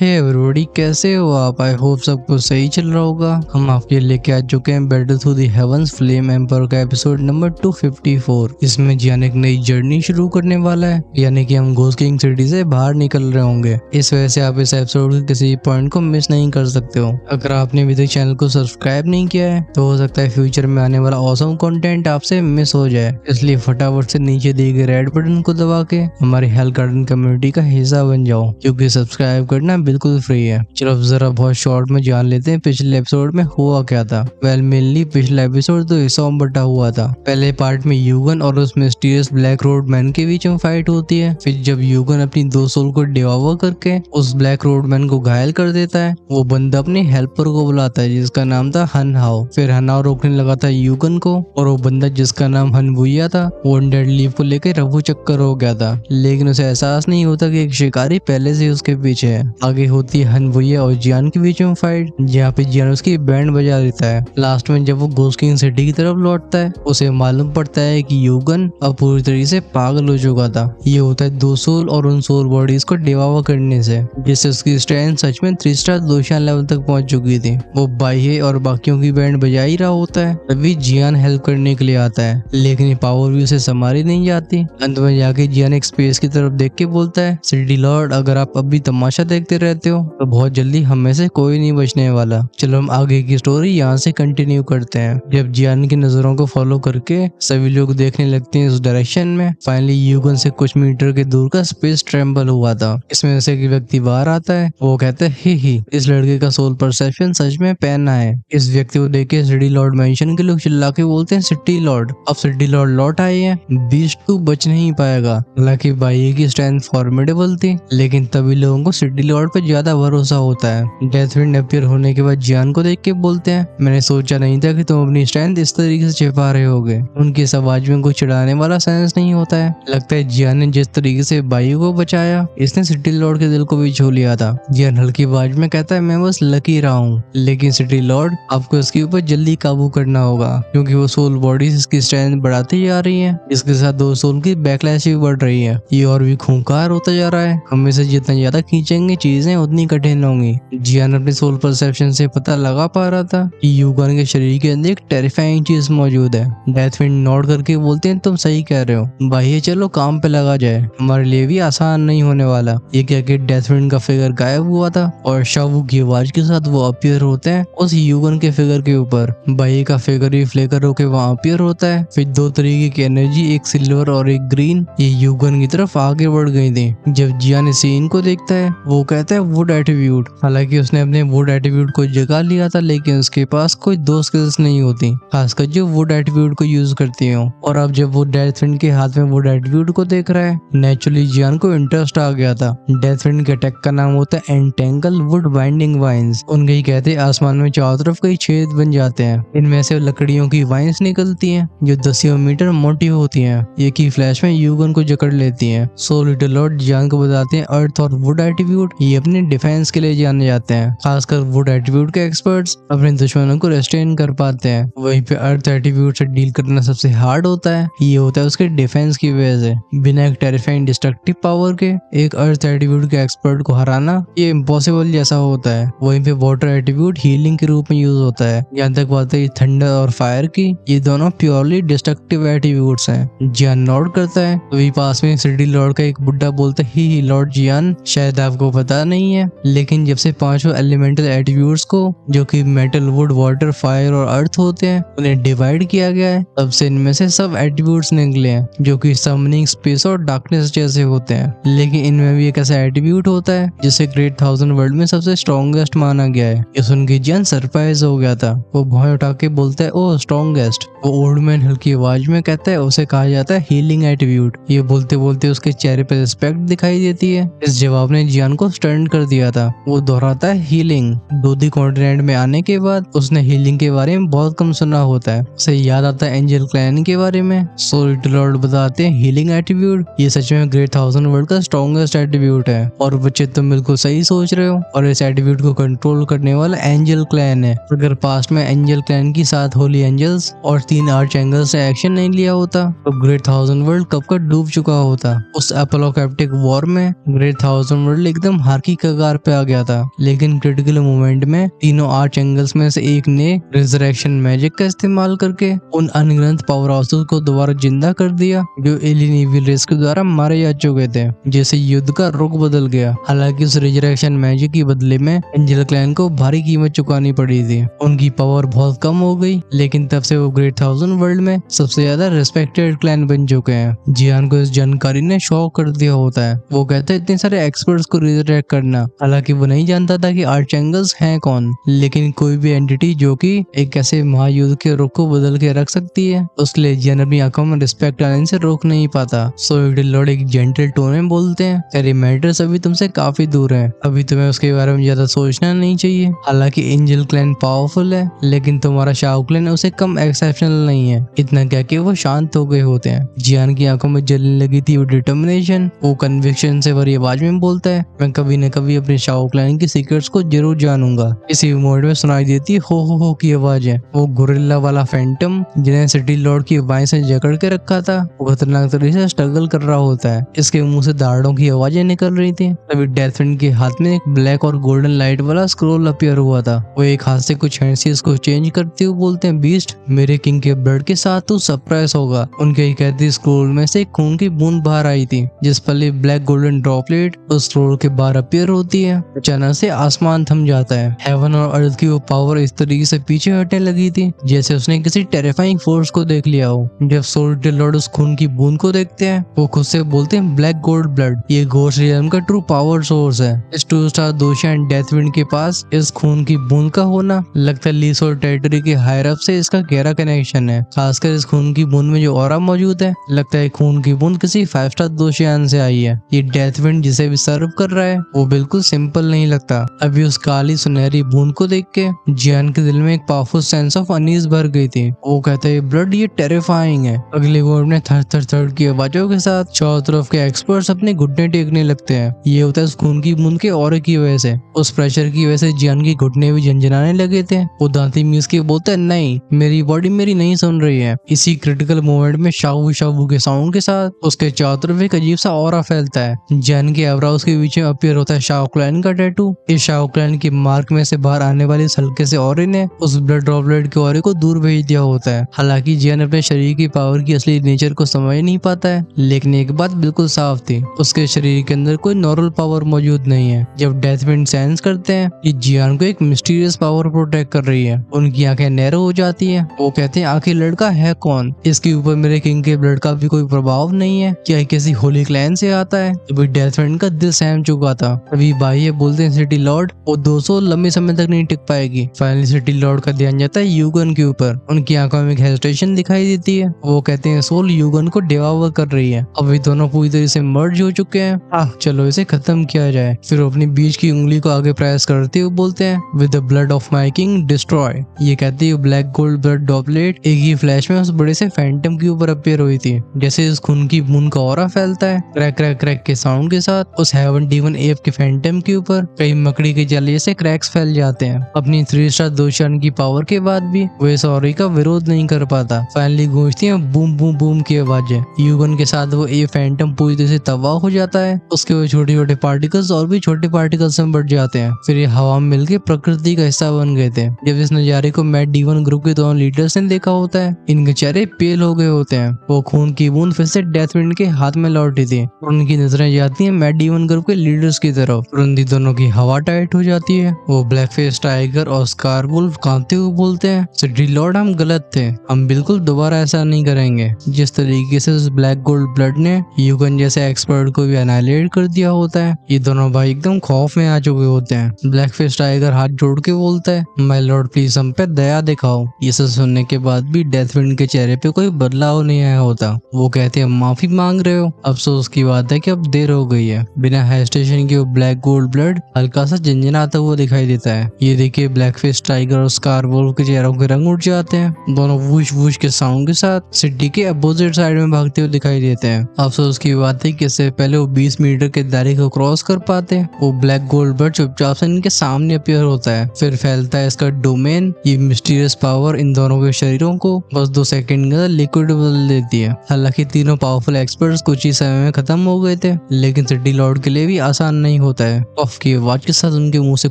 Hey everybody, कैसे हो आप? आई होप सब कुछ सही चल रहा होगा। हम आपके लेके आ चुके हैं battle through the heavens flame emperor का एपिसोड नंबर 254। इसमें जियान एक नई जर्नी शुरू करने वाला है, यानी कि हम घोस्ट किंग सिटी से बाहर निकल रहे होंगे। इस वजह से आप इस एपिसोड के किसी पॉइंट को मिस नहीं कर सकते हो। अगर आपने अभी तक चैनल को सब्सक्राइब नहीं किया है तो हो सकता है फ्यूचर में आने वाला ऑसम कंटेंट आपसे मिस हो जाए, इसलिए फटाफट से नीचे दिए गए रेड बटन को दबा के हमारी हेल गार्डन कम्युनिटी का हिस्सा बन जाओ, क्योंकि सब्सक्राइब करना बिल्कुल फ्री है। चलो जरा बहुत शॉर्ट में जान लेते हैं पिछले एपिसोड में हुआ क्या था। मेनली पिछला एपिसोड तो हिस्सों में बटा हुआ था। पहले पार्ट में यूगन और उस मिस्टीरियस ब्लैक रोड मैन के बीच में फाइट होती है। फिर जब यूगन अपनी 2 सोल को डिवॉर करके उस ब्लैक रोड मैन को घायल कर देता है, वो बंदा अपने हेल्पर को बुलाता है जिसका नाम था हन हाओ। फिर हन हाओ रोकने लगा था यूगन को, और वो बंदा जिसका नाम हन बुइया था वो डेड लीव को लेकर रफू चक्कर हो गया था, लेकिन उसे एहसास नहीं होता कि एक शिकारी पहले से उसके पीछे है। आगे होती है हन बुइया और जियान के बीच में फाइट, जहाँ पे जियान उसकी बैंड बजा देता है। लास्ट में जब वो घोस्ट किंग सिटी की तरफ लौटता है, उसे मालूम पड़ता है कि यूगन अब पूरी तरीके से पागल हो चुका था। ये होता है 2 सोल और उन सोल बॉडीज को डिवावर करने से, जिससे उसकी स्ट्रेंथ सच में 3 स्टार दोशान लेवल तक पहुंच चुकी थी। वो बाह्य और बाकियों की बैंड बजा ही रहा होता है, तभी जियान हेल्प करने के लिए आता है, लेकिन ये पावर भी उसे संभाली नहीं जाती। अंत में जाके जियान एक स्पेस की तरफ देख के बोलता है, सिटी लॉर्ड, अगर आप अब भी तमाशा देखते रहते हो तो बहुत जल्दी हम में से कोई नहीं बचने वाला। चलो हम आगे की स्टोरी यहाँ से कंटिन्यू करते हैं। जब जियान की नजरों को फॉलो करके सभी लोग देखने लगते हैं उस डायरेक्शन में, फाइनली यूगन से कुछ मीटर के दूर का स्पेस ट्रैम्बल हुआ था। इसमें से एक व्यक्ति बाहर आता है, वो कहता है ही इस लड़के का सोल परसेप्शन सच में पहना है। इस व्यक्ति को देख के सिटी लॉर्ड मेंशन के लोग चिल्ला के बोलते हैं, सिटी लॉर्ड, अब सिटी लॉर्ड लौट आए हैं, बीस्ट तू बच नहीं पाएगा। हालांकि बाई की स्ट्रेंथ फॉर्मिडेबल थी, लेकिन तभी लोगों को सिटी लॉर्ड पे ज्यादा भरोसा होता है। डेथविंड अपीयर होने के बाद जियान को देख के बोलते हैं, मैंने सोचा नहीं था कि तुम अपनी स्ट्रेंथ इस तरीके से छिपा रहे होगे। उनकी इस आवाज में कुछ चिढ़ाने वाला सेंस नहीं होता है। लगता है जियान ने जिस तरीके से बाई को बचाया, इसने सिटी लॉर्ड के दिल को भी छू लिया था। जियान हल्की आवाज में कहता है, मैं बस लकी रहा हूँ, लेकिन सिटी लॉर्ड आपको इसके ऊपर जल्दी काबू करना होगा, क्योंकि वो सोल बॉडीज इसकी स्ट्रेंथ बढ़ाती जा रही है। इसके साथ 2 सोल की बैकलैश भी बढ़ रही है। ये और भी खूंखार होता जा रहा है। हम इसे जितना ज्यादा खींचेंगे चीजें उतनी कठिन होंगी। जियान अपने सोल परसेप्शन से पता लगा पा रहा था कि यूगन के शरीर के अंदर एक टेरिफाइंग चीज मौजूद है। डेथविंड नोट करके बोलते हैं, तुम सही कह रहे हो भाई, चलो काम पे लगा जाए, हमारे लिए भी आसान नहीं होने वाला। ये कह के डेथविंड का फिगर गायब हुआ था, और शावू की आवाज के साथ वो अपीयर होते हैं उस यूगन के फिगर के ऊपर। भाई का फिगर भी फ्लेकर होके वहाँ अपीयर होता है। फिर 2 तरीके की एनर्जी, एक सिल्वर और एक ग्रीन, ये यूगन की तरफ आगे बढ़ गई थी। जब जियान इस सीन को देखता है, वो कहता है वुड एट्रीब्यूट। हालांकि उसने अपने वुड एट्रीब्यूट को जगा लिया था, लेकिन उसके पास कोई 2 स्किल्स नहीं होती, खासकर जो वुड एट्रीब्यूट को यूज करती हो। और अब जब वो डेथविंड के हाथ में वुड एट्रीब्यूट को देख रहा है, नेचुरली जियान को इंटरेस्ट आ गया था। डेथविंड के अटैक का नाम होता है एंटेंगल वुड बाइंडिंग वाइन्स। उनके ही कहते आसमान में चारों तरफ कई छेद बन जाते हैं। इनमें से लकड़ियों की वाइन्स निकलती हैं जो 10 मीटर मोटी होती हैं। ये की फ्लैश में यूगन को जकड़ लेती हैं। सो लिटिल लॉर्ड जियान को बताते हैं, अर्थ और वुड एट्रीब्यूट ये अपने डिफेंस के लिए जाने जाते हैं। खासकर वुड एट्रीब्यूट के एक्सपर्ट्स अपने दुश्मनों को रेस्ट्रेन कर पाते हैं। वहीं पे अर्थ एट्रीब्यूट से डील करना सबसे हार्ड होता है। ये होता है उसके डिफेंस की वजह से। बिना एक टेरिफाइंग डिस्ट्रक्टिव पावर के एक अर्थ एट्रीब्यूट के एक्सपर्ट को हराना ये इम्पॉसिबल जैसा होता है। वहीं पे वाटर एट्रीब्यूट हीलिंग के रूप में यूज होता है। यहाँ तक बात है थंडर और फायर की, ये दोनों प्योरली डिस्ट्रक्टिव एट्रीब्यूट्स हैं। जियान नोट करता है, वही पास में सिटी लॉर्ड का एक बुड्ढा बोलता है, ही लॉर्ड जियान, शायद आपको पता नहीं है, लेकिन जब से 5 एलिमेंटल एट्रीब्यूट्स को, जो कि मेटल, वुड, वाटर, फायर और अर्थ होते हैं, उन्हें डिवाइड किया गया है, तब से इनमें से सब एट्रीब्यूट्स निकले हैं जो कि समनिंग, स्पेस और डार्कनेस जैसे होते हैं। लेकिन इनमें भी एक ऐसा एट्रीब्यूट होता है जिसे ग्रेट 1000 वर्ल्ड में सबसे स्ट्रॉन्गेस्ट माना गया है। ये सुन के जियान सरप्राइज हो गया था। वो भौं उठा के बोलता है, ओ स्ट्रॉन्गेस्ट। वो ओल्ड मैन हल्की आवाज में कहता है, उसे कहा जाता है हीलिंग एट्रीब्यूट। ये बोलते बोलते उसके चेहरे पे रिस्पेक्ट दिखाई देती है। इस जवाब ने जियान को स्टन कर दिया था। वो दोहराता है हीलिंग। दूधी कॉन्टिनेंट में आने के बाद उसने हीलिंग के बारे में बहुत कम सुना होता है। उसे याद आता है एंजल क्लैन के बारे में। सो लिटिल लॉर्ड बताते हैं, हीलिंग एट्रीब्यूट ये सच में ग्रेट 1000 वर्ल्ड का स्ट्रॉन्गेस्ट एट्रीब्यूट है। और बच्चे तुम बिल्कुल सही सोच रहे हो, और इस एट्रीब्यूट को कंट्रोल करने वाला एंजल क्लैन है। अगर पास्ट में एंजल क्लैन की 7 होली एंजल्स और 3 आर्च एंगल्स से एक्शन नहीं लिया होता तो ग्रेट 1000 वर्ल्ड कब का डूब चुका होता। उस अपोलोकैप्टिक वॉर में ग्रेट 1000 वर्ल्ड एकदम हार की कगार पे आ गया था। लेकिन क्रिटिकल मोमेंट में तीनों आर्च एंगल्स में से एक ने रिजरेक्शन मैजिक का इस्तेमाल करके उन अनगिनत पावर हाउसेस को दोबारा जिंदा कर दिया जो एलियन इविल रेस के द्वारा मारे जा चुके थे, जैसे युद्ध का रुख बदल गया। हालांकि उस रिजरेक्शन मैजिक के बदले में एंजल क्लैन को भारी कीमत चुकानी पड़ी थी। उनकी पावर बहुत कम हो गई, लेकिन तब से वो ग्रेट थाउजेंड वर्ल्ड में सबसे ज्यादा रिस्पेक्टेड क्लैन बन चुके हैं। जियान को इस जानकारी ने शॉक कर दिया होता है। वो कहता है इतने सारे एक्सपर्ट्स को रिजरेक्ट करना। हालांकि वो नहीं जानता था कि आर्च एंगल्स हैं कौन, लेकिन कोई भी एंटिटी जो कि एक ऐसे महायुद्ध के रुख को बदल के रख सकती है, उसके लिए जियान अपनी आंखों में रिस्पेक्ट आने से रोक नहीं पाता। सो इविल लॉर्ड एक जेंटल टोन में बोलते हैं, तेरे मैटर्स अभी तुमसे काफी दूर है, अभी तुम्हें उसके बारे में ज्यादा सोचना नहीं चाहिए। हालांकि एंजल क्लैन पावरफुल है, लेकिन तुम्हारा शाओ क्लैन उसे कम एक्सेप्शनल नहीं है। इतना कह के वो शांत हो गए होते हैं। जियान की आंखों में जलने लगी थी वो डिटर्मिनेशन। वो कन्विक्शन से भरी आवाज में बोलता है, मैं कभी न कभी अपने शाओ क्लैन की सीक्रेट्स को जरूर जानूंगा। इसी मोड में सुनाई देती हो की आवाज है। वो गोरिल्ला वाला फैंटम जिन्हें सिटी लॉर्ड की बाएं से जकड़ के रखा था, वो खतरनाक तरीके से स्ट्रगल कर रहा होता है। इसके मुंह से दाढ़ों की आवाजें निकल रही थी। तभी डेथविंड के हाथ में एक ब्लैक और गोल्डन लाइट वाला स्क्रोल अपीयर हुआ था। वो एक हाथ से कुछ हैंडसीज को चेंज करते हुए बोलते हैं, बीस्ट, मेरे किंग के ब्लड के साथ तू सरप्राइज होगा। उनके कहते स्क्रोल में से खून की बूंद बाहर आई थी, जिस पर ब्लैक गोल्डन ड्रॉपलेट उस स्क्रोल के बाहर अपीयर होती है। अचानक से आसमान थम जाता है। हेवन और अर्थ की वो पावर इस तरीके से पीछे हटने लगी थी जैसे उसने किसी टेरिफाइंग फोर्स को देख लिया हो। जब सोल्जर लॉर्ड उस खून की बूंद को देखते हैं, वो खुद से बोलते हैं, ब्लैक गोल्ड ब्लड, ये घोस्ट रियल्म का ट्रू पावर सोर्स है। इस 2 स्टार दोषी एंड डेथविंड के पास इस खून की बूंद का होना लगता है लीस और टेरिटरी के हायर अप से इसका गहरा कनेक्शन है। खासकर इस खून की बूंद में जो ऑरा मौजूद है, लगता है खून की बूंद किसी 5 स्टार दोषियान से आई है। ये डेथविंड जिसे भी सर्व कर रहा है, वो बिल्कुल सिंपल नहीं लगता। अभी उस काली सुनहरी बूंद को देख के जियान के दिल में एक पावरफुल सेंस ऑफ अनीज भर गई थी। वो कहता है, ब्लड, ये टेरिफाइंग है। अगले वर्ड में थर थर थर की आवाजों के साथ चारों तरफ के एक्सपर्ट्स अपने घुटने टेकने लगते हैं। ये होता है उस खून की बूंद के ऑरे की वजह से। उस प्रेशर की वजह से जियान की घुटने भी झंझनाने लगे थे। वो दांती मीस के बोलते हैं, नहीं, मेरी बॉडी मेरी नहीं सुन रही है। इसी क्रिटिकल मोमेंट में शाबू शाबू के साउंड के साथ उसके चारों तरफ एक अजीब सा ऑरा फैलता है। जियान के आईब्रोज के बीच में अपीयर होता है शाओ क्लैन का टैटू। इस शाओ क्लैन की मार्क में से बाहर आने वाले इस हल्के से ऑरे ने उस ब्लड ड्रॉपलेट के ऑरे को दूर भेज दिया होता है। हालांकि जियान अपने शरीर की पावर की असली नेचर को समझ नहीं पाता है, लेकिन एक बात बिल्कुल साफ थी, उसके शरीर के अंदर कोई नॉर्मल पावर मौजूद नहीं है। जब डेथविंड सेंस करते हैं कि जियान को एक मिस्टीरियस पावर प्रोटेक्ट कर रही है, उनकी आंखें नैरो हो जाती हैं। वो कहते हैं, आखिर लड़का है कौन? इसके ऊपर मेरे किंग के ब्लड का भी कोई प्रभाव नहीं है, क्या किसी होली क्लैन से आता है? तभी डेथविंड का दिल सहम चुका था। तभी भाई बोलते हैं, सिटी लॉर्ड, वो 200 लंबे समय तक नहीं टिक पाएगी। फाइनली सिटी लॉर्ड का ध्यान जाता है यूगन के ऊपर। उनकी आंखों में एक हेजिटेशन दिखाई देती है। वो कहते हैं, सोल यूगन को डिवावर कर रही है। अभी दोनों पूरी तरह से मर्ज हो चुके हैं। चलो इसे खत्म किया जाए। फिर वो अपनी बीच की उंगली को आगे प्रेस करते हुए बोलते हैं, with the blood of my king destroy. ये कहते हैं ब्लैक गोल्ड ब्लड ड्रॉपलेट एक ही फ्लैश में उस बड़े से फैंटम के ऊपर अपीयर हुई थी। जैसे उस खून की बूंद का ऑरा फैलता है, क्रैक क्रैक क्रैक के साउंड के साथ उस हेवन डीवन एप के फैंटम के ऊपर कई मकड़ी के जाले जैसे क्रैक्स फैल जाते हैं। अपनी 3 स्टार दोषान की पावर के बाद भी वो इस ऑरे का विरोध नहीं कर पाता। फाइनली गूंजती है बूम बूम बूम की आवाजें। यूगन के साथ वो ए फैंटम पूरी तरह से तबाह हो जाता है। उसके वो छोटे छोटे पार्टिकल्स और भी छोटे पार्टिकल्स में बढ़ जाते हैं। फिर ये हवा में मिलकर प्रकृति का हिस्सा बन गए थे। जब इस नजारे को मैट डीवन ग्रुप के दोनों लीडर्स ने देखा होता है, इनके चेहरे पेल हो गए होते हैं। वो खून की बूंद फिर से डेथविंड के हाथ में लौटी थी। उनकी नजरें जाती हैं मैट डीवन ग्रुप के लीडर्स की तरफ। तुरंत दोनों की हवा टाइट हो जाती है। वो ब्लैक फेस टाइगर और स्कार वुल्फ कांपते हुए बोलते हैं, सिटी लॉर्ड, हम गलत थे, हम बिल्कुल दोबारा ऐसा नहीं करेंगे। जिस तरीके से उस ब्लैक गोल्ड ब्लड ने यूगन जैसे एक्सपर्ट को भी एनाइलेट कर दिया होता है, ये दोनों भाई एकदम खौफ में आ चुके होते हैं। ब्लैक फेस टाइगर हाथ जोड़ के बोलता है, माय लॉर्ड, प्लीज हम पे दया दिखाओ। ये सब सुनने के बाद भी डेथविंड के चेहरे पे कोई बदलाव नहीं आया होता। वो कहते हैं, माफी मांग रहे हो? अफसोस की बात है कि अब देर हो गई है। बिना हेजिटेशन के वो ब्लैक गोल्ड ब्लड हल्का सा झंझनाता हुआ दिखाई देता है। ये देखिए ब्लैक फेस टाइगर और स्कार वुल्फ के चेहरों के रंग उठ जाते हैं। दोनों वूश वूश के साउंड के साथ सिटी के अपोजिट साइड में भागते हुए दिखाई देते हैं। अफसोस की बात है कि इससे पहले वो 20 मीटर के दायरे को क्रॉस कर पाते, वो ब्लैक गोल्ड ब्लड चुपचाप से इनके सामने अपीयर होता है। फिर फैलता है इसका डोमेन। ये मिस्टीरियस पावर इन दोनों के शरीरों को बस 2 सेकंड के अंदर लिक्विड बदल देती है। हालांकि तीनों पावरफुल एक्सपर्ट्स कुछ ही समय में खत्म हो गए थे, लेकिन सिटी लॉर्ड के लिए भी आसान नहीं नहीं होता है। पफ की आवाज के साथ उनके मुंह से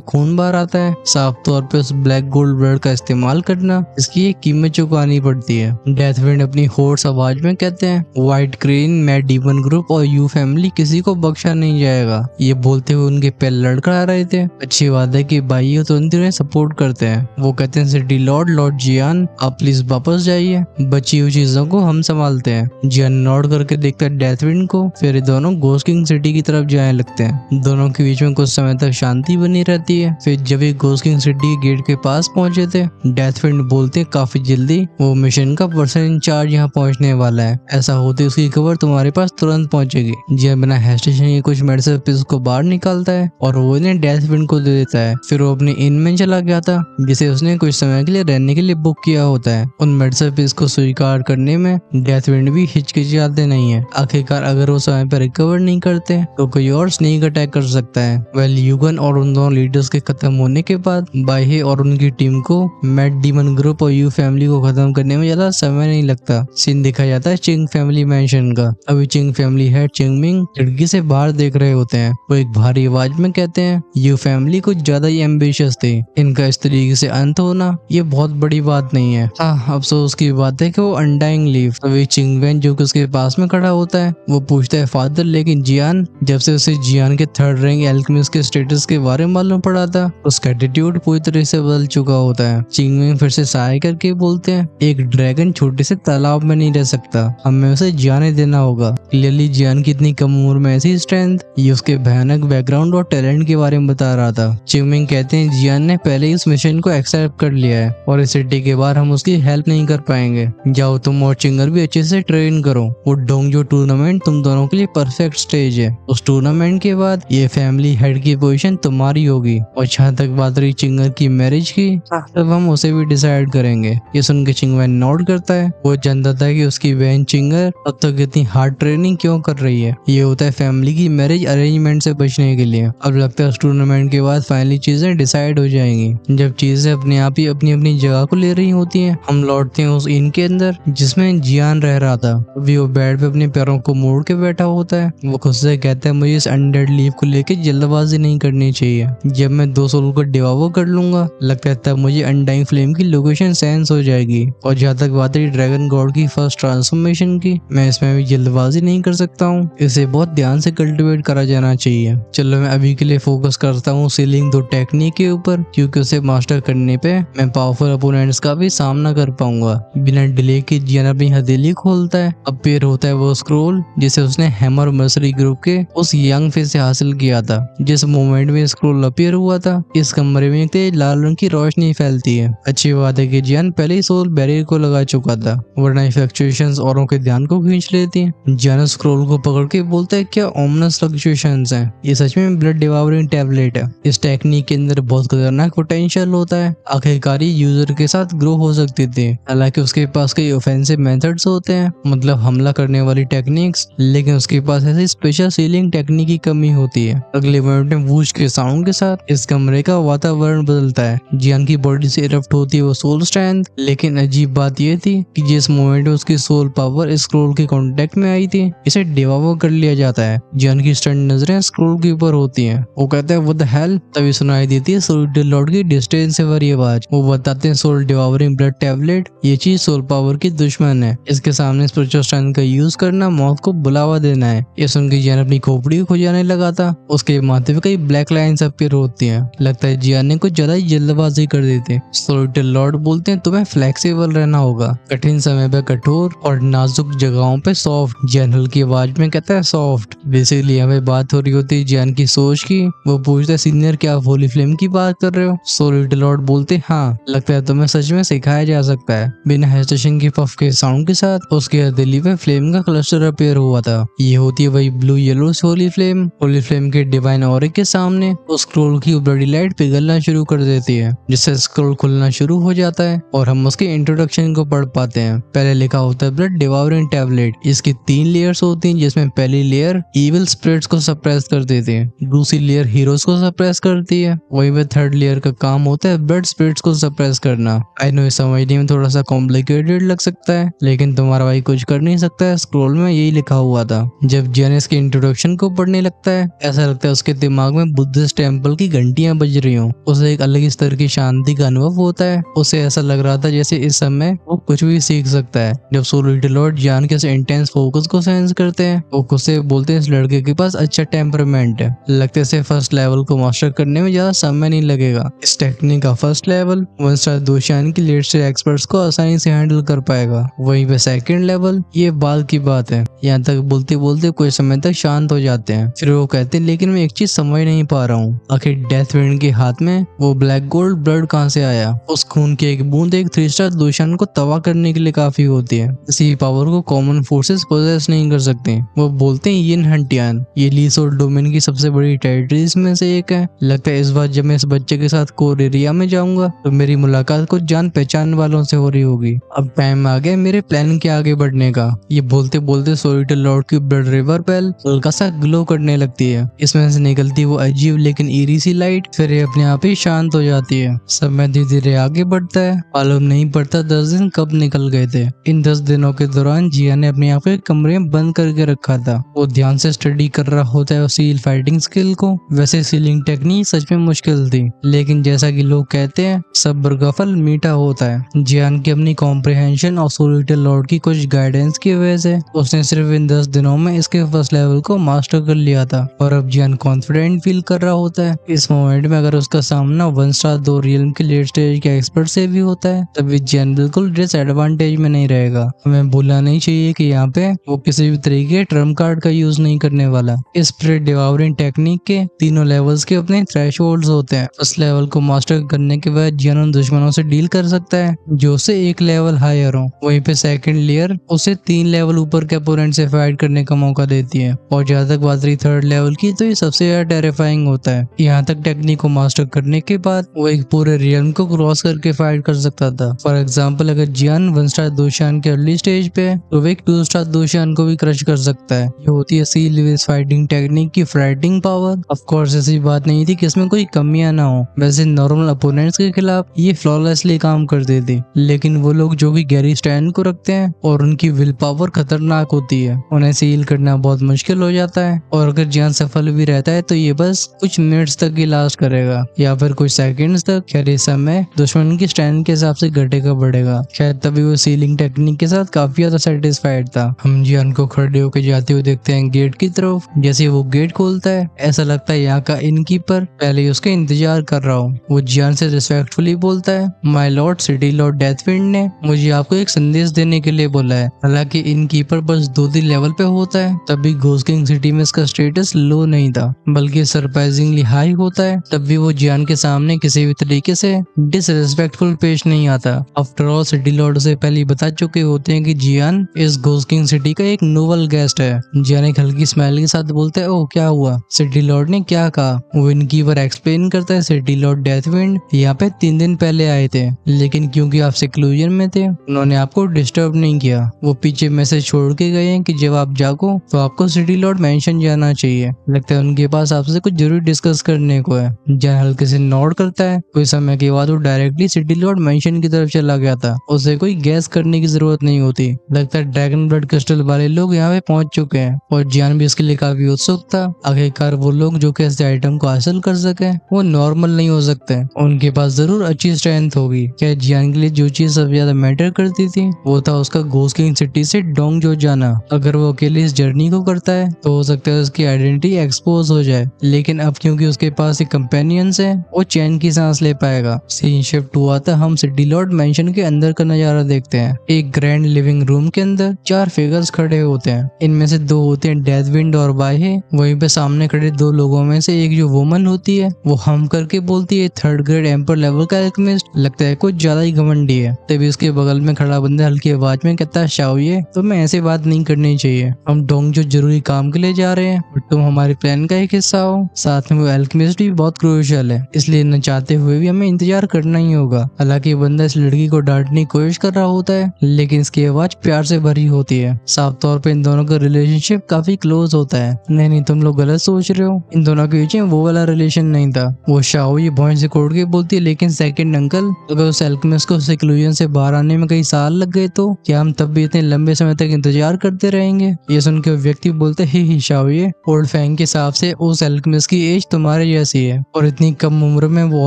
खून बाहर आता है। साफ तौर पे उस ब्लैक गोल्ड ब्लड का इस्तेमाल करना, इसकी एक कीमत चुकानी पड़ती है। डेथविंड अपनी होर्स आवाज में कहते हैं, white crane, mad demon group और यू फैमिली किसी को बख्शा नहीं जाएगा। ये बोलते हुए उनके पैर लड़खड़ा रहे थे। अच्छी बात है कि भाई तुरंत उन्हें सपोर्ट करते हैं। वो कहते हैं, सिटी लॉर्ड जियान, आप प्लीज वापस जाइए, बची हुई चीजों को हम संभालते हैं। जियान नॉड करके देखता है डेथविंड को, फिर दोनों घोस्ट किंग सिटी की तरफ जाने लगते हैं। दोनों के बीच में कुछ समय तक शांति बनी रहती है। फिर जब ये घोस्ट किंग सिटी के गेट के पास पहुंचे थे, डेथविंड बोलते हैं, काफी जल्दी वो मिशन का पर्सन इंचार्ज यहाँ पहुंचने वाला है। ऐसा होते उसकी खबर तुम्हारे पास तुरंत पहुंचेगी। जियान बिना हेस्टेशन के कुछ मिनट से को बाहर निकालता है और वो इन्हें डेथविंड को दे देता है। फिर वो अपने इन में चला गया था, जिसे उसने कुछ समय के लिए रहने के लिए बुक किया होता है। उन मेडिसिन को स्वीकार करने में डेथविंड भी हिचकिचाते नहीं है। आखिरकार अगर वो समय पर रिकवर नहीं करते तो कोई और स्नेक अटैक कर सकता है। वेल, युगन और उन दोनों लीडर्स के खत्म होने के बाद बाहे और उनकी टीम को मैड डीमन ग्रुप और यू फैमिली को खत्म करने में ज्यादा समय नहीं लगता। सीन दिखा जाता है चिंग फैमिली मैंशन का। अभी चिंग फैमिली हेड चिंगमिंग खिड़की से बाहर देख रहे होते हैं। वो एक भारी आवाज में कहते हैं, यू फैमिली कुछ ज्यादा ही एम्बिशियस थे। इनका इस तरीके से अंत होना ये बहुत बड़ी बात नहीं है। हाँ, अफसोस की बात है कि वो अनडाइंग लीव। तभी चिंगवेन जो कि उसके पास में खड़ा होता है, वो पूछता है, फादर, लेकिन जियान? जब से उसे जियान के थर्ड रैंक एल्केमिस्ट के स्टेटस के बारे में मालूम पड़ा था, उसका एटीट्यूड पूरी तरह से बदल चुका होता है। चिंगवेन फिर से सहाय करके बोलते हैं, एक ड्रैगन छोटे से तालाब में नहीं रह सकता, हमें उसे जाने देना होगा। क्लियरली जियान की इतनी कम उम्र में ऐसी स्ट्रेंथ, ये उसके भयानक बैकग्राउंड और टैलेंट के बारे में बता रहा था। चिंगमिंग कहते हैं, जियान ने पहले इस मिशन को एक्सेप्ट कर लिया है और इस सिटी के बाहर हम उसकी हेल्प नहीं कर पाएंगे। जाओ तुम और चिंगर भी अच्छे से ट्रेन करो। वो डोंगजो टूर्नामेंट तुम दोनों के लिए परफेक्ट स्टेज है। उस टूर्नामेंट के बाद ये फैमिली हेड की पोजीशन तुम्हारी होगी। और जहाँ तक बात रही चिंगर की मैरिज की, तब हम उसे भी डिसाइड करेंगे। ये सुन के चिंगवैन नोट करता है। वो जानता था कि उसकी बहन चिंगर अब तक इतनी हार्ड ट्रेनिंग क्यों कर रही है। ये होता है फैमिली की मैरिज अरेंजमेंट से बचने के लिए। अब लगता है उस टूर्नामेंट के बाद फाइनली चीजें डिसाइड हो जाएंगी। जब चीजें अपने आप ही अपनी अपनी जगह को ले रही होती हैं, हम लौटते हैं उस इन के अंदर जिसमें जियान रह रहा था। अभी वो बेड पे अपने पैरों को मोड़ के बैठा होता है। वो खुद से कहता है, मुझे इस अनडेड लीव को लेके जल्दबाजी नहीं करनी चाहिए। जब मैं 2 सोल को डिवावर कर लूंगा, लगता है तब मुझे अनडाइंग फ्लेम की लोकेशन सेंस हो जाएगी। और जहाँ तक बात है ड्रैगन गॉड की फर्स्ट ट्रांसफॉर्मेशन की, मैं इसमें भी जल्दबाजी नहीं कर सकता हूँ। इसे बहुत ध्यान से कल्टिवेट करा जाना चाहिए। चलो मैं अभी के लिए फोकस करता हूँ सीलिंग 2 टेक्निक के ऊपर, क्योंकि उसे मास्टर करने पे मैं पावरफुल अपोनेंट्स का भी सामना कर पाऊंगा। बिना डिले के जियान अपनी हथेली खोलता है। अब पेयर होता है वो स्क्रोल जिसे उसने हैमर मर्सरी ग्रुप के उस यंग फेस से हासिल किया था। जिस मोमेंट में स्क्रोल अपीयर हुआ था, इस कमरे में तेज लाल रंग की रोशनी फैलती है। अच्छी बात है कि जियान पहले ही सोल बैरियर को लगा चुका था, वरना फ्लक्चुएशंस औरों के ध्यान को खींच लेती हैं। जियान स्क्रोल को पकड़ के बोलता है, क्या ओमनस फ्लक्चुएशंस हैं? ये सच में ब्लड डिवावरिंग टैबलेट है। इस टेक्निक के अंदर बहुत खतरनाक पोटेंशियल होता है। आखिरकार यूजर के साथ ग्रो हो सकती थी। हालांकि उसके पास कई ऑफेंसिव मेथड्स होते हैं, मतलब हमला करने वाली टेक्निक्स, लेकिन उसके पास ऐसी स्पेशल सीलिंग टेक्निक की कमी होती है। अगले मिनट में वूश के साउंड के साथ इस कमरे का वातावरण बदलता है। जियान की बॉडी से इरप्ट होती है वो सोल स्ट्रेंथ, लेकिन अजीब बात यह थी कि जिस मोमेंट में उसकी सोल पावर स्क्रोल के कांटेक्ट में आई थी, इसे डिवावर कर लिया जाता है। जियान की स्टंट नजरें स्क्रोल के ऊपर होती हैं। वो कहता है, व्हाट द हेल? तभी सुनाई देती है सोल लॉर्ड की डिस्टेंस से भरी आवाज। वो बताते हैं, सोल डिवावरिंग ब्लड टैबलेट, ये चीज सोल पावर की दुश्मन है। इसके सामने स्पिरिचुअल स्ट्रेंथ का यूज करना मौत को बुलावा देना है। ये सुन के जियान अपनी खोपड़ी को खुजाने लगा था। उसके माथे पे कई ब्लैक लाइंस अपीयर होती हैं। लगता है जियान ने कुछ ज्यादा ही जल्दबाजी कर दी थी। सोल लॉर्ड बोलते हैं, तुम्हें फ्लेक्सिबल रहना होगा, कठिन समय पे कठोर और नाजुक जगहों पे सॉफ्ट। जियान हल्की आवाज में कहता है, सॉफ्ट। बेसिकली हमें बात हो रही होती है जियान की सोच की। वो पूछता है, सीनियर क्या आप होली फ्लेम की बात कर रहे हो? सोल लॉर्ड बोलते, हाँ, लगता है तुम्हें सच में सिखाया जा सकता है। बिना हेजिटेशन की पफ के साउंड के साथ उसके हथेली पे फ्लेम का क्लस्टर अपीयर हुआ था। ये होती है वही blue yellow Holi flame. Holi flame के डिवाइन ऑरे के सामने उस स्क्रोल की ब्लडी लाइट पिघलना शुरू कर देती है, जिससे स्क्रोल खुलना शुरू हो जाता है और हम उसके इंट्रोडक्शन को पढ़ पाते हैं। पहले लिखा होता है ब्लड डिवावरिंग टैबलेट। इसकी 3 लेयर्स होती हैं, जिसमें पहली लेयर इविल स्पिरिट्स को सप्रेस कर देती है, दूसरी लेयर हीरोज को सप्रेस करती है, वही पे थर्ड लेयर का काम होता है ब्लड स्पिरिट्स को सप्रेस करना। आई नो समझने में थोड़ा सा कॉम्प्लिकेटेड लग सकता है, लेकिन तुम्हारा भाई कुछ कर नहीं सकता है। स्क्रोल में यही लिखा हुआ था। जब जियान इसके इंट्रोडक्शन को पढ़ने लगता है, ऐसा लगता है उसके दिमाग में बुद्धिस्ट टेम्पल की घंटियां बज रही हों। उसे एक अलग स्तर की शांति का अनुभव होता है। उसे ऐसा लग रहा था जैसे इस समय वो कुछ भी सीख सकता है। जब सोलिटी लॉर्ड जियान के इंटेंस फोकस को सेंस करते हैं, वो उसे बोलते हैं इस लड़के के पास अच्छा टेम्परामेंट है, लगते से फर्स्ट लेवल को मास्टर करने में ज्यादा समय नहीं लगेगा। इस टेक्निक का फर्स्ट लेवल 1 स्टार दोशियान की लेट स्टेज एक्सपर्ट्स को आसानी से हैंडल कर पाएगा। वहीं पे सेकंड लेवल ये बात की बात है। यहाँ तक बोलते बोलते कुछ समय तक शांत हो जाते हैं। फिर वो कहते हैं लेकिन मैं एक चीज समझ नहीं पा रहा हूँ, आखिर डेथ विंड के हाथ में वो ब्लैक गोल्ड ब्लड कहाँ से आया? उस खून की एक बूंद एक 3 स्टार दोशियान को तबाह करने के लिए काफी होती है। इसी पावर को कॉमन फोर्सेस पोजेस नहीं कर सकते। वो बोलते हैं यिन हंटियान ये लीस और डोमेन की सबसे बड़ी टेरिटरीज में से एक है। लगता है इस बार जब मैं इस बच्चे के साथ कोर एरिया में जाऊंगा तो मेरी मुलाकात कुछ जान पहचान वालों से हो रही होगी। अब टाइम आ गया मेरे प्लान के आगे बढ़ने का। ये बोलते बोलते सोलिटी लॉर्ड की ब्लड रिवर पेल हल्का सा ग्लो करने लगती है। इसमें से निकलती वो अजीब लेकिन ईरी सी लाइट फिर ये अपने आप ही शांत हो जाती है। समय धीरे धीरे आगे बढ़ता है। मालूम नहीं पड़ता 10 दिन कब निकल गए थे। इन 10 दिनों के दौरान जिया ने अपने आप को एक कमरे में बंद करके रखा था। वो ध्यान से स्टडी कर रहा होता है सील फाइटिंग स्किल को। वैसे सीलिंग टेक्निक सच में मुश्किल थी, लेकिन जैसा कि लोग कहते हैं सब्र का फल मीठा होता है। जियान की अपनी कॉम्प्रिहेंशन और सोलिटी लॉर्ड की कुछ गाइडेंस की वजह से उसने सिर्फ इन 10 दिनों में इसके फर्स्ट लेवल को मास्टर कर लिया था। और अब जियान कॉन्फिडेंट फील कर रहा होता है। इस मोमेंट में अगर उसका सामना 1 स्टार 2 रियल्म के लेट स्टेज के एक्सपर्ट से भी होता है तभी जियान बिल्कुल डिसएडवांटेज में नहीं रहेगा। हमें भूलना नहीं चाहिए कि यहाँ पे वो किसी भी तरीके के ट्रम्प कार्ड का यूज नहीं करने वाला। स्पिरिट डिवावरिंग टेक्निक के तीनों लेवल्स के अपने थ्रेशोल्ड्स होते हैं। फर्स्ट लेवल को मास्टर करने के बाद जियान उन दुश्मनों से डील कर सकता है जो उसे एक लेवल हायर हो। वहीं पे सेकंड लेयर उसे 3 लेवल ऊपर के अपोनेंट से फाइट करने का मौका देती है। और जहाँ तक बात रही थर्ड लेवल की तो ये सबसे ज्यादा टेरिफाइंग होता है। यहाँ तक टेक्निक को मास्टर करने के बाद वो एक पूरे रियल्म को क्रॉस करके फाइट कर सकता था। फॉर एग्जाम्पल अगर जियान 1 स्टार दोशियान के अर्ली स्टेज पे है तो वो एक 2 स्टार दोशियान को भी क्रश कर सकता है। ये होती है सी लिविस फाइटिंग टेक्निक की फाइटिंग पावर। ऑफ कोर्स ऐसी बात नहीं थी कि इसमें कोई कमियां ना हो। वैसे नॉर्मल अपोनेंट्स के खिलाफ ये फ्लॉलेसली काम करते थे, लेकिन वो लोग जो भी गैरी स्टैंड को रखते हैं और उनकी विल पावर खतरनाक होती है, उन्हें सील करना बहुत मुश्किल हो जाता है। और अगर जियान सफल भी रहता है तो ये बस कुछ मिनट्स तक ही लास्ट करेगा या फिर कुछ सेकंड्स तक। खैर इस समय दुश्मन की स्टैंड के हिसाब से घटेगा बढ़ेगा। शायद तभी वो सीलिंग टेक्निक के साथ काफी ज्यादा सेटिस्फाइड था। हम जियान को खड़े होकर जाते हुए देखते हैं गेट की तरफ। जैसे वो गेट खोलता है ऐसा लगता है यहाँ का इनकीपर पहले ही उसका इंतजार कर रहा हो। वो जियान से रिस्पेक्टफुली बोलता है माय लॉर्ड सिटी लॉर्ड डेथविंड ने मुझे आपको एक संदेश देने के लिए बोला है। हालांकि इनकीपर बस 2-3 लेवल पे होता है तभी घोस्ट किंग सिटी में इसका स्टेटस लो नहीं था बल्कि सरप्राइजिंगली हाई होता है। तब भी वो जियान के सामने किसी भी तरीके से डिसरिस्पेक्टफुल पेश नहीं आता। आफ्टर ऑल सिटी लॉर्ड उसे पहले ही बता चुके होते हैं कि जियान इस घोस्ट किंग सिटी का एक नोवल गेस्ट है। जियान एक हल्की स्माइल के साथ बोलता है ओह क्या हुआ? सिटी लॉर्ड ने क्या कहा? वो इनकीपर एक्सप्लेन करता है सिटी लॉर्ड डेथविंड यहाँ पे 3 दिन पहले आए थे, लेकिन क्योंकि आप सिक्लूजन में थे उन्होंने आपको डिस्टर्ब नहीं किया। वो पीछे मैसेज छोड़ के गए हैं कि जब आप जागो तो आपको सिटी लॉर्ड मेंशन जाना चाहिए। लगता है उनके पास आपसे कुछ जरूरी डिस्कस करने को है। जियान हल्के से नोट करता है। कुछ समय के बाद वो डायरेक्टली सिटी लॉर्ड मेंशन की तरफ चला गया था। उसे कोई गैस करने की जरूरत नहीं होती। लगता है ड्रैगन ब्लड क्रिस्टल वाले लोग यहाँ पे पहुंच चुके हैं और जियान भी इसके लिए काफी उत्सुक था। आखिरकार वो लोग जो कि इस आइटम को हासिल कर सके वो नॉर्मल नहीं हो सकते, उनके पास जरूर अच्छी स्ट्रेंथ होगी। क्या जियान के लिए जो चीज सबसे ज्यादा मैटर करती थी वो था उसका घोस्ट किंग सिटी से डोंगजो जाना। अगर वो अकेले इस जर्नी को करता है तो हो सकता है उसकी आइडेंटिटी एक्सपोज हो जाए, लेकिन अब क्योंकि उसके पास एक कंपेनियंस है वो चैन की सांस ले पाएगा। सीन शिफ्ट हुआ था। हम सिटी लॉर्ड मेंशन के अंदर का नजारा देखते हैं। एक ग्रैंड लिविंग रूम के अंदर 4 फिगर्स खड़े होते हैं। इनमें से 2 होते हैं डेथविंड और बाहे। वहीं पे सामने खड़े 2 लोगों में से एक जो वुमन होती है वो हम करके बोलती है 3rd ग्रेड एम्पर लेवल का एल्केमिस्ट। लगता है कुछ ज्यादा ही घमंडी है। तभी उसके बगल में खड़ा बंदा हल्की आवाज में कहता है शाओये तुम्हें ऐसे बात नहीं करनी चाहिए। हम डोंगजो जरूरी काम के लिए जा रहे हैं और तुम हमारे प्लान का एक हिस्सा हो। साथ में वो एल्केमिस्ट भी बहुत क्रूशियल है, इसलिए न चाहते हुए भी हमें इंतजार करना ही होगा। हालांकि बंदा इस लड़की को डांटने की कोशिश कर रहा होता है, लेकिन इसकी आवाज प्यार से भरी होती है। साफ तौर पे इन दोनों का रिलेशनशिप काफी क्लोज होता है। नहीं तुम लोग गलत सोच रहे हो। इन दोनों के बीच में वो वाला रिलेशन नहीं था। वो शाओये भौं से कोड़ के बोलती है लेकिन सेकंड अंकल अगर उस एल्केमिस्ट को सिक्लूजन से बाहर आने में कई साल लग गए तो क्या हम तब भी इतने लंबे समय तक इंतजार करते रहेंगे? ये सुन के व्यक्ति बोलते ही शाओये ओल्ड फैंग के हिसाब से उस एल्केमिस्ट की एज तुम्हारे जैसी है और इतनी कम उम्र में वो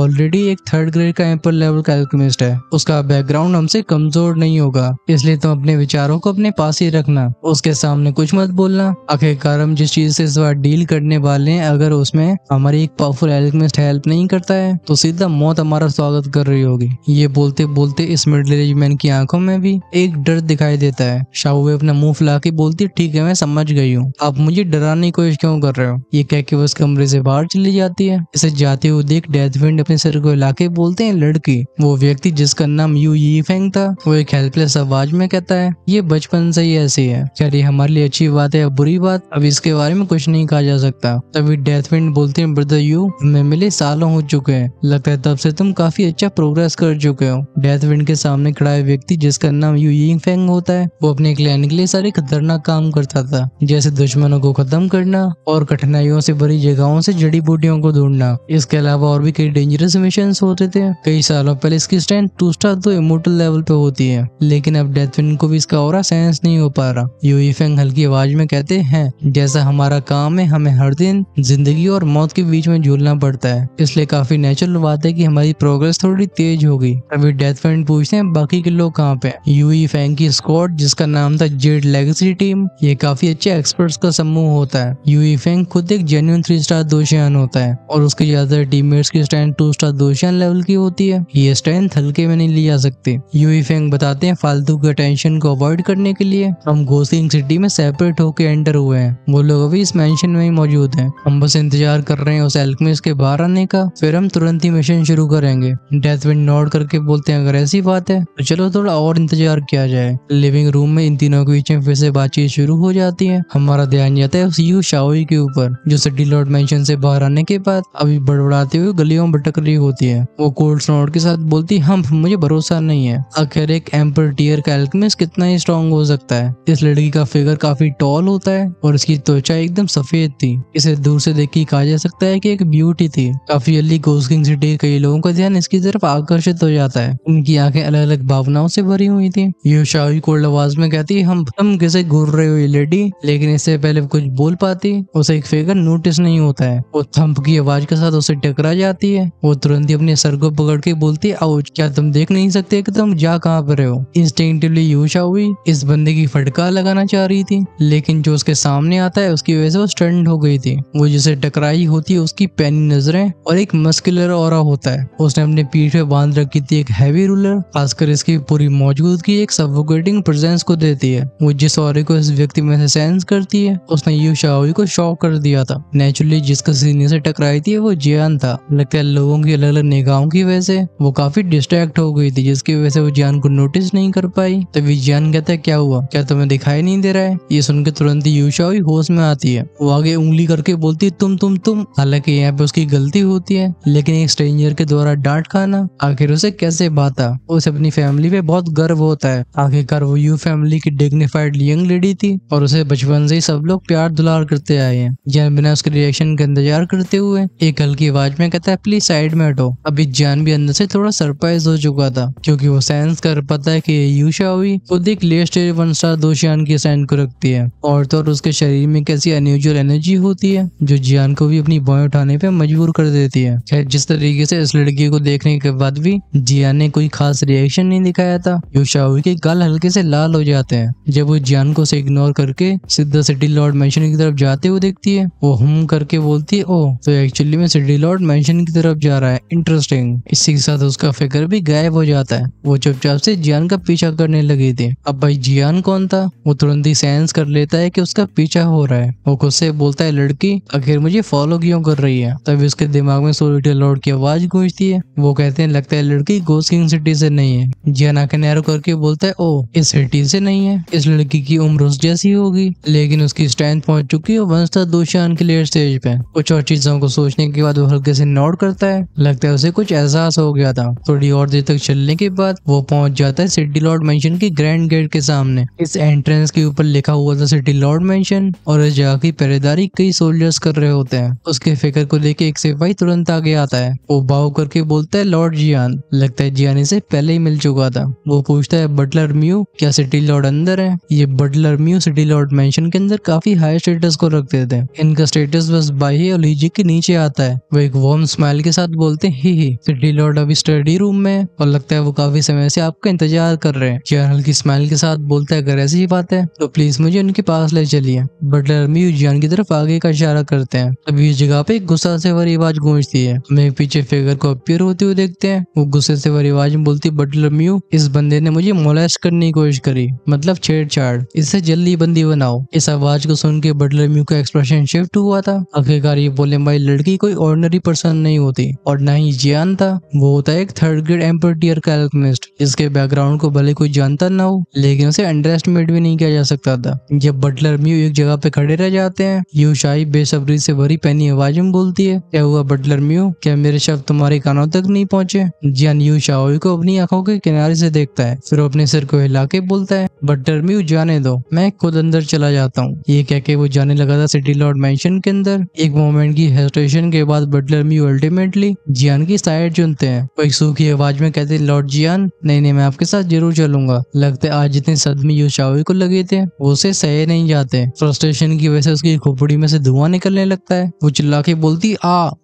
ऑलरेडी एक 3rd ग्रेड का एम्पर लेवल का एल्केमिस्ट है। उसका बैकग्राउंड हमसे कमजोर नहीं होगा, इसलिए तुम अपने विचारों को अपने पास ही रखना, उसके सामने कुछ मत बोलना। आखिरकार हम जिस चीज से इस बार डील करने वाले हैं, अगर उसमें हमारी एक पावरफुल एल्केमिस्ट हेल्प नहीं करता है तो सीधा मौत हमारा स्वागत कर रही होगी। ये बोलते बोलते इस मिडिल एज मैन की आंखों में भी एक डर दिखाई देता है। शाओवे अपना मुंह फुला के बोलती, ठीक है मैं समझ गई हूँ, आप मुझे डराने की कोशिश क्यों कर रहे हो। ये कह के बस कमरे से बाहर चली जाती है। इसे जाते हुए देख डेथविंड अपने सर को हिला के बोलते हैं, लड़की। वो व्यक्ति जिसका नाम यू यीफेंग था वो एक हेल्पलेस आवाज में कहता है, ये बचपन से ही ऐसी है, क्या ये हमारे लिए अच्छी बात है या बुरी बात, अब इसके बारे में कुछ नहीं कहा जा सकता। तभी डेथविंड बोलते हैं, ब्रदर यू, हमें मिले सालों हो चुके हैं, लगता है तब से तुम काफी अच्छा प्रोग्रेस कर चुके हो। डेथविंड के सामने खड़ा है व्यक्ति जिसका नाम यू यीफेंग होता है, वो अपने क्लैन के लिए सारे खतरनाक काम करता था, जैसे दुश्मनों को खत्म करना और कठिनाइयों से भरी जगहों से जड़ी बूटियों को ढूंढना। इसके अलावा और भी कई डेंजरस मिशन होते थे। कई सालों पहले इसकी स्ट्रेंथ 2 स्टार तो इमोर्टल लेवल पे होती है, लेकिन अब डेथविंड को भी इसका ऑरा सेंस नहीं हो पा रहा। यू यीफेंग हल्की आवाज में कहते हैं, जैसा हमारा काम है, हमें हर दिन जिंदगी और मौत के बीच में झूलना पड़ता है, इसलिए काफी नेचुरल बात है कि हमारी प्रोग्रेस थोड़ी तेज होगी। अभी डेथविंड पूछते हैं बाकी के लोग कहाँ पे। यू यीफेंग की स्क्वाड जिसका नाम था जेड लेगेसी टीम, ये काफी अच्छे एक्सपर्ट्स का समूह होता है। यू यीफेंग खुद एक जेन्युइन 3 स्टार दोशियान होता है और उसके ज्यादातर टीममेट्स की स्ट्रेंथ 2 स्टार दोशियान लेवल की होती है। ये स्ट्रेंथ हल्के में नहीं ली जा सकती। यू यीफेंग बताते हैं, फालतू के टेंशन को अवॉइड करने के लिए हम गोसिंग सिटी में सेपरेट होकर एंटर हुए हैं। वो लोग अभी इस मेंशन में ही मौजूद हैं, हम बस इंतजार कर रहे हैं उस एल्केमिस्ट के बाहर आने का, फिर हम तुरंत ही मिशन शुरू करेंगे। डेथविंड नोट करके बोलते हैं, अगर ऐसी बात है तो चलो थोड़ा और इंतजार किया जाए। लिविंग रूम में इन तीनों के बीच में फिर से बातचीत शुरू हो जाती है। हमारा ध्यान जाता है उस यू शाओई के ऊपर जो सिटी लॉर्ड मेंशन से बाहर आने के बाद अभी बड़बड़ाते हुए गलियों में भटक रही होती है। वो कोल्ड स्नोट के साथ बोलती, हम मुझे भरोसा नहीं है, आखिर एक एम्पर टियर का एल्केमिस्ट कितना ही स्ट्रॉन्ग हो सकता है। इस लड़की का फिगर काफी टॉल होता है और इसकी त्वचा एकदम सफेद थी। इसे दूर से देख के कहा जा सकता है कि एक ब्यूटी थी। काफी जल्दी गोस्ट किंग सिटी के कई लोगों का ध्यान इसकी तरफ आकर्षित हो जाता है। उनकी आंखें अलग अलग भावनाओं से भरी हुई थी। यू शाओई कोल्ड आवाज में कहती, हम कैसे घूर रहे हो ये लेडी, लेकिन इससे पहले कुछ बोल पाती उसे एक फिगर नोटिस नहीं होता है। वो थंप की आवाज के साथ उसे टकरा जाती है। वो तुरंत ही अपने सर को पकड़ के बोलती है, आउच, क्या तुम देख नहीं सकते कि तुम जा कहाँ पर हो। इंस्टिंक्टिवली यू शाओई इस बंदे की फटकार लगाना चाह रही थी, लेकिन जो उसके सामने आता है उसकी वजह से वो स्टंट हो गई थी। वो जिसे टकराई होती है उसकी पैनी नजरें और एक मस्कुलर ऑरा होता है। उसने अपने पीठ पे बांध रखी थी एक हैवी रूलर, खासकर इसकी पूरी मौजूदगी एक सफोकेटिंग प्रेजेंस को देती है। वो जिस ऑरे को इस व्यक्ति में से सेंस करती है, उसने यू शाओई को शॉक कर दिया था। नेचुरली जिसका सीने से टकराई थी वो जियान था। लगता है लोगों की अलग अलग निगाहों की वजह से वो काफी डिस्ट्रैक्ट हो गई थी, जिसकी वजह से वो जियान को नोटिस नहीं कर पाई। तभी जियान कहता है, क्या हुआ, क्या तुम्हें दिखाई नहीं दे रहा है। ये सुनकर तुरंत ही यू शाओई होश में आती है। वो आगे उंगली करके बोलती है, तुम। हालांकि यहाँ पे उसकी गलती होती है, लेकिन एक स्ट्रेंजर के द्वारा डांट खाना आखिर उसे कैसे बाता। उसे अपनी फैमिली पे बहुत गर्व होता है। आखिरकार वो यू फैमिली की डिग्निफाइड यंग लेडी थी और उसे बचपन से ही सब लोग प्यार दुलार करते आए हैं। जियान बिना उसके रिएक्शन का इंतजार करते हुए एक हल्की आवाज में कहता है, प्लीज साइड में हटो। अभी जियान भी अंदर से थोड़ा सरप्राइज हो चुका था, क्योंकि वो सेंस कर पाता है कि यू शाओई खुद एक लेट स्टेज 1 स्टार दोशियान की साइन को रखती है, और तो और उसके शरीर में कैसी अनयूजुअल एनर्जी होती है जो जियान को भी अपनी बाएं उठाने पे मजबूर कर देती है। खैर, जिस तरीके से इस लड़की को देखने के बाद भी जियान ने कोई खास रिएक्शन नहीं दिखाया था। यू शाओई के गाल हल्के से लाल हो जाते हैं जब वो जियान को से इग्नोर करके सीधा सिटी लॉर्ड मेंशन की तरफ जाते हुए देखती है। वो हम करके बोलती है, ओह तो एक्चुअली में सिटी लॉर्ड मेंशन की तरफ जा रहा है, इंटरेस्टिंग। इसी के साथ उसका फिगर भी गायब हो जाता है। वो चुपचाप से जियान का पीछा करने लगी थी। अब भाई जियान कौन था, वो तुरंत ही सेंस कर लेता है कि उसका पीछा हो रहा है। वो खुद से बोलता है, लड़की आखिर मुझे फॉलो क्यों कर रही है। तभी उसके दिमाग में सोलिटर लॉर्ड की आवाज गूंजती है। वो कहते हैं, लगता है लड़की गोस्ट किंग सिटी से नहीं है। जियान आंखें नैरो करके बोलता है, ओ इस सिटी से नहीं है। इस लड़की की उम्र उस जैसी होगी, लेकिन उसकी स्ट्रेंथ पहुंच चुकी है 1 स्टार दोशियान के लेट स्टेज पे। कुछ और चीजों को सोचने के बाद वो हल्के से नोट करता है। लगता है उसे कुछ एहसास हो गया था। थोड़ी और देर तक चलने के बाद वो पहुंच जाता है सिटी लॉर्ड मेंशन की ग्रैंड गेट के सामने। इस एंट्रेंस के ऊपर लिखा हुआ था सिटी लॉर्ड मेंशन, और इस जगह की पहरेदारी कई सोल्जर्स कर रहे होते हैं। उसके फिकर को लेके एक सिपाही तुरंत आगे आता है। वो बाव करके बोलता है, लॉर्ड जियान। लगता है जियान इसे पहले ही मिल चुका था। वो पूछता है, बटलर म्यू, क्या सिटी लॉर्ड अंदर है। ये butler Mu city lord mansion के अंदर काफी हाई स्टेटस को रखते थे। इनका स्टेटस बस बाह्य और लीजिए के नीचे आता है। वो एक वार्म स्माइल के साथ बोलते हैं ही। सिटी लॉर्ड अभी स्टडी रूम में है और लगता है वो काफी समय से आपका इंतजार कर रहे हैं। जियान हल्की स्माइल के साथ बोलता है अगर ऐसी ही बात है तो प्लीज मुझे उनके पास ले चलिए। बटलर म्यू जियान की तरफ आगे का इशारा करते हैं। तभी इस जगह पे गुस्सा से भरी आवाज गूंजती है। हमें पीछे फिगर को अपीयर होते हुए देखते हैं। वो गुस्से से भरी आवाज में बोलती है बटलर म्यू इस बंदे ने मुझे मोलेस्ट करने की कोशिश करी, मतलब छेड़छाड़, इससे जल्दी बंदी बनाओ। इस आवाज को सुन के बटलर म्यू का एक्सप्रेशन शिफ्ट हुआ था। आखिरकार ये बोले भाई लड़की कोई ऑर्डिनरी पर्सन नहीं होती और ना ही जियान था, वो होता है एक थर्ड ग्रेड एम्पर टियर का एल्केमिस्ट जिसके बैकग्राउंड को भले कोई जानता ना हो लेकिन उसे अंडर एस्टिमेट भी नहीं किया जा सकता था। जब बटलर म्यू एक जगह पे खड़े रह जाते हैं, यू शाही बेसब्री से भरी पैनी आवाज में बोलती है क्या हुआ बटलर म्यू, क्या मेरे शब्द तुम्हारे कानों तक नहीं पहुंचे। जियान यू शाओई को अपनी आंखों के किनारे से देखता है, फिर अपने सिर को हिला के बोलता है बटलर म्यू जाने दो, मैं खुद अंदर चला जाता हूँ। ये कह के वो जाने लगा था सिटी लॉर्ड मैंशन के अंदर। एक मोमेंट की हेजिटेशन के बाद बटलर म्यू अल्टीमेटली जियान की साइड चुनते हैं। वो एक सूखी आवाज में कहते लॉर्ड जियान नहीं मैं आपके साथ जरूर चलूंगा। लगता है आज जितने सदमे यू शाओई को लगे थे वो उसे सहे नहीं जाते। फ्रस्ट्रेशन की वजह से उसकी खोपड़ी में से धुआं निकलने लगता है। वो चिल्ला के बोलती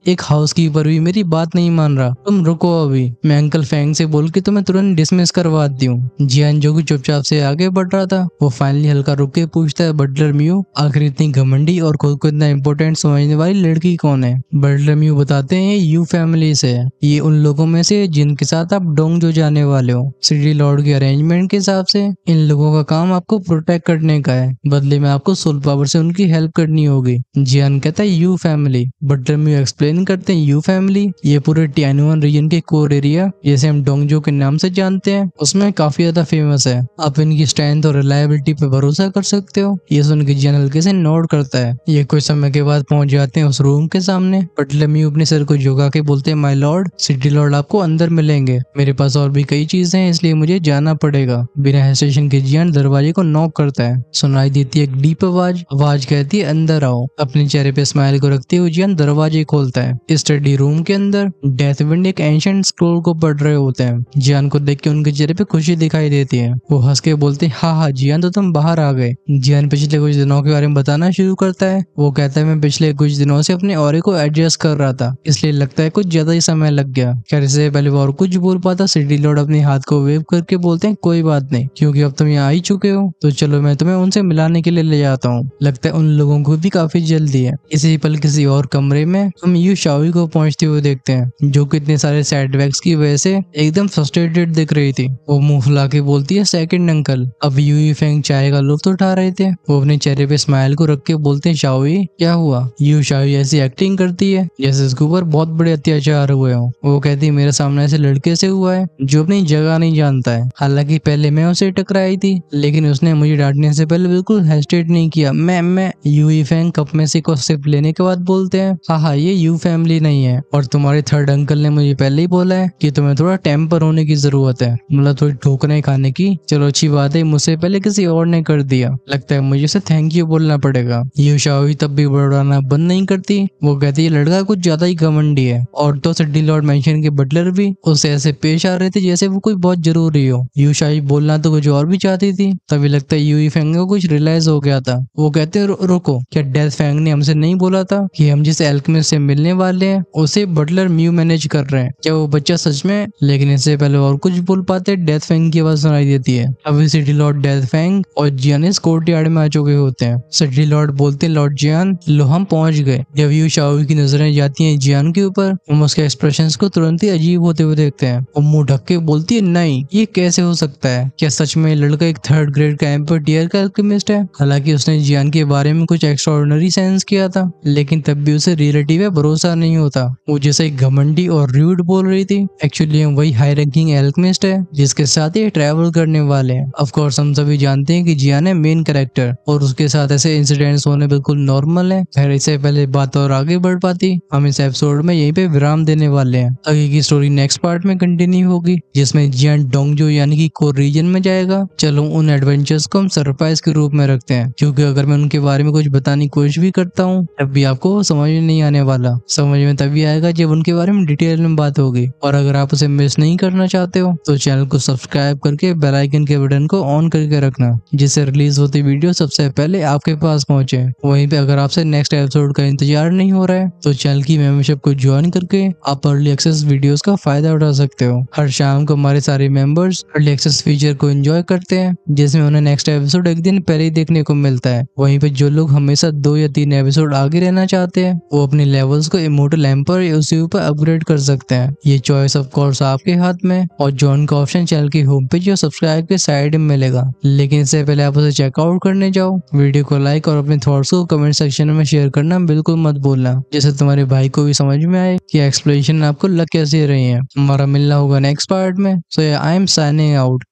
एक हाउसकीपर भी मेरी बात नहीं मान रहा, तुम रुको अभी, मैं अंकल फैंग से बोल के तुम्हें तुरंत डिसमिस करवा दी हूँ। जियान जो कि चुपचाप से आगे बढ़ रहा था वो फाइनली हल्का रुक के पूछता है बटलर म्यू आखिर इतनी घमंडी और खुद को इतना इम्पोर्टेंट समझने वाली लड़की कौन है। बटलर म्यू बताते हैं यू फैमिली से, ये उन लोगों में से जिनके साथ आप डोंगजो जाने वाले हो। सिटी लॉर्ड के अरेंजमेंट के हिसाब से इन लोगों का काम आपको प्रोटेक्ट करने का है, बदले में आपको सोल पावर से उनकी हेल्प करनी होगी। जियान कहता है यू फैमिली। बटलर म्यू एक्सप्लेन करते हैं यू फैमिली ये पूरे टियानुआन रीजन के कोर एरिया जैसे हम डोंगजो के नाम से जानते हैं उसमें काफी ज्यादा फेमस है। आप इनकी स्ट्रेंथ और रिलायबिलिटी पे भरोसा कर सकते हो। ये सुन के जियान हल्के से नोट करता है। ये कुछ समय के बाद पहुंच जाते हैं उस रूम के सामने। बटलर म्यू अपने सर को झुका के बोलते हैं माय लॉर्ड सिटी लॉर्ड आपको अंदर मिलेंगे, मेरे पास और भी कई चीजें हैं इसलिए मुझे जाना पड़ेगा। बिना हेजिटेशन के जियान दरवाजे को नॉक करता है। सुनाई देती है एक डीप आवाज कहती है अंदर आओ। अपने चेहरे पे स्माइल को रखते हुए जियान दरवाजे खोलता है। स्टडी रूम के अंदर डेथविंड एक एंशिएंट स्क्रोल को पढ़ रहे होते हैं। जियान को देख के उनके चेहरे पे खुशी दिखाई देती है। वो हंस के बोलते हैं हाँ जियान तो तुम बाहर आ गए। जियान पिछले कुछ दिनों के बारे में बताना शुरू करता है। वो कहता है मैं पिछले कुछ दिनों से अपने ऑरे को एडजस्ट कर रहा था इसलिए लगता है कुछ ज्यादा ही समय लग गया। खैर इससे पहले वो और कुछ बोल पाता सिटी लॉर्ड अपने हाथ को वेव करके बोलते हैं कोई बात नहीं, क्योंकि अब तुम यहाँ आ ही चुके हो तो चलो मैं तुम्हें उनसे मिलाने के लिए ले जाता हूँ। लगता है उन लोगों को भी काफी जल्दी है। इसी पल किसी और कमरे में हम यू शाओई को पहुंचते हुए देखते हैं जो कि इतने सारे सेटबैक्स की वजह से एकदम फ्रस्ट्रेटेड दिख रही थी। वो मुंह फुला के बोलती है सेकंड अंकल। अब यू फेंग चाय का लुत्फ उठा रहे थे। वो अपने चेहरे पे स्माइल को रख के बोलते हैं शाओई क्या हुआ। यू शाओई ऐसी एक्टिंग करती है जैसे इसके ऊपर बहुत बड़े अत्याचार हुए हो। वो कहती है मेरे सामने ऐसे लड़के से हुआ है जो अपनी जगह नहीं जानता है। हालांकि पहले मैं उसे टकराई थी लेकिन उसने मुझे डांटने से पहले बिल्कुल हेजिटेट नहीं किया। मैं यू फेंग कप में से कुछ सिप लेने के बाद बोलते हैं हाँ ये यू फैमिली नहीं है और तुम्हारे थर्ड अंकल ने मुझे पहले ही बोला है कि तुम्हें थोड़ा टेम्पर होने की जरूरत है, मतलब थोड़ी ठोकरें खाने की। चलो अच्छी बात है मुझसे पहले किसी और ने कर दिया, लगता है मुझे उसे थैंक यू बोलना पड़ेगा। यू शाओई तब भी बड़ाना बंद नहीं करती। वो कहती है लड़का कुछ ज्यादा ही घमंडी है। और तो सिटी लॉर्ड मेंशन के बटलर भी उससे ऐसे पेश आ रहे थे जैसे वो कोई बहुत जरूरी हो। यू शाओई बोलना तो कुछ और भी चाहती थी। तभी लगता है यू फेंग को कुछ रियलाइज हो गया था। वो कहते हैं रुको, क्या डेथ फेंग ने हमसे नहीं बोला था कि हम जिस एल्केमिस्ट से मिलने वाले हैं उसे बटलर म्यू मैनेज कर रहे हैं, क्या वो बच्चा सच में। लेकिन इससे पहले और कुछ बोल पाते डेथ फेंग की आवाज सुनाई देती है। अभी सिटी लॉर्ड डेथ फेंग और जियान इस कोर्टयार्ड में आ चुके होते हैं। सिटी लॉर्ड बोलते हैं लॉर्ड जियान लो हम पहुंच गए। जब यू शाओई की नजरें जाती हैं जियान के ऊपर हम उसके एक्सप्रेशंस को तुरंत ही अजीब होते हुए देखते हैं। वो मुंह ढक के बोलती है नहीं ये कैसे हो सकता है, क्या सच में लड़का एक थर्ड ग्रेड का एम्पर टियर का एल्केमिस्ट है। हालांकि उसने जियान के बारे में कुछ एक्स्ट्राऑर्डिनरी सेंस किया था लेकिन तब भी उसे रियलिटी पे भरोसा नहीं होता। वो जैसे घमंडी और रूड बोल रही थी। एक्चुअली वही हाई रैंकिंग एल्केमिस्ट है जिसके साथ ये ट्रैवल करने वाले हैं। ऑफ कोर्स हम सभी जानते हैं कि जियान है मेन कैरेक्टर और उसके साथ ऐसे इंसिडेंट्स होने बिल्कुल नॉर्मल है। खैर इससे पहले बात और आगे बढ़ पाती हम इस एपिसोड में यहीं पे विराम देने वाले हैं। आगे की स्टोरी नेक्स्ट पार्ट में कंटिन्यू होगी जिसमें जिसमें जियान डोंगजो यानी कि कोर रीजन में जाएगा। चलो उन एडवेंचर्स को हम सरप्राइज के रूप में रखते हैं, क्योंकि अगर मैं उनके बारे में कुछ बताने की कोशिश भी करता हूँ तब भी आपको समझ में नहीं आने वाला। समझ में तभी आएगा जब उनके बारे में डिटेल में बात होगी। और अगर आप उसे मिस नहीं करना चाहते हो तो चैनल को सब्सक्राइब करके बेल आइकन के बटन को ऑन करके रखना, जिससे रिलीज होती वीडियो सबसे पहले आपके पास पहुंचे। वहीं पे अगर आपसे नेक्स्ट एपिसोड का इंतजार नहीं हो रहा है तो चैनल की मेंबरशिप को ज्वाइन करके आप अर्ली एक्सेस वीडियोस का फायदा उठा सकते हो। हर शाम को हमारे सारे मेंबर्स अर्ली एक्सेस फीचर को एंजॉय करते हैं, जिसमें उन्हें नेक्स्ट एपिसोड एक दिन पहले ही देखने को मिलता है। वहीं पे जो लोग हमेशा 2 या 3 एपिसोड आगे रहना चाहते हैं वो अपने लेवल्स को इमोर्टल एम्पर या उसके ऊपर अपग्रेड कर सकते हैं। ये चॉइस ऑफ कोर्स आपके हाथ में, और ज्वाइन का ऑप्शन चैनल की होम पेज या सब्सक्राइब के साइड में मिलेगा। लेकिन इससे पहले आप उसे चेकआउट करने जाओ, वीडियो को लाइक और अपने थॉट्स को कमेंट सेक्शन में शेयर करना बिल्कुल मत भूलना, जिससे तुम्हारे भाई को भी समझ में आए कि एक्सप्लेनेशन आपको लग कैसे रही है। हमारा मिलना होगा नेक्स्ट पार्ट में। सो आई एम साइनिंग आउट।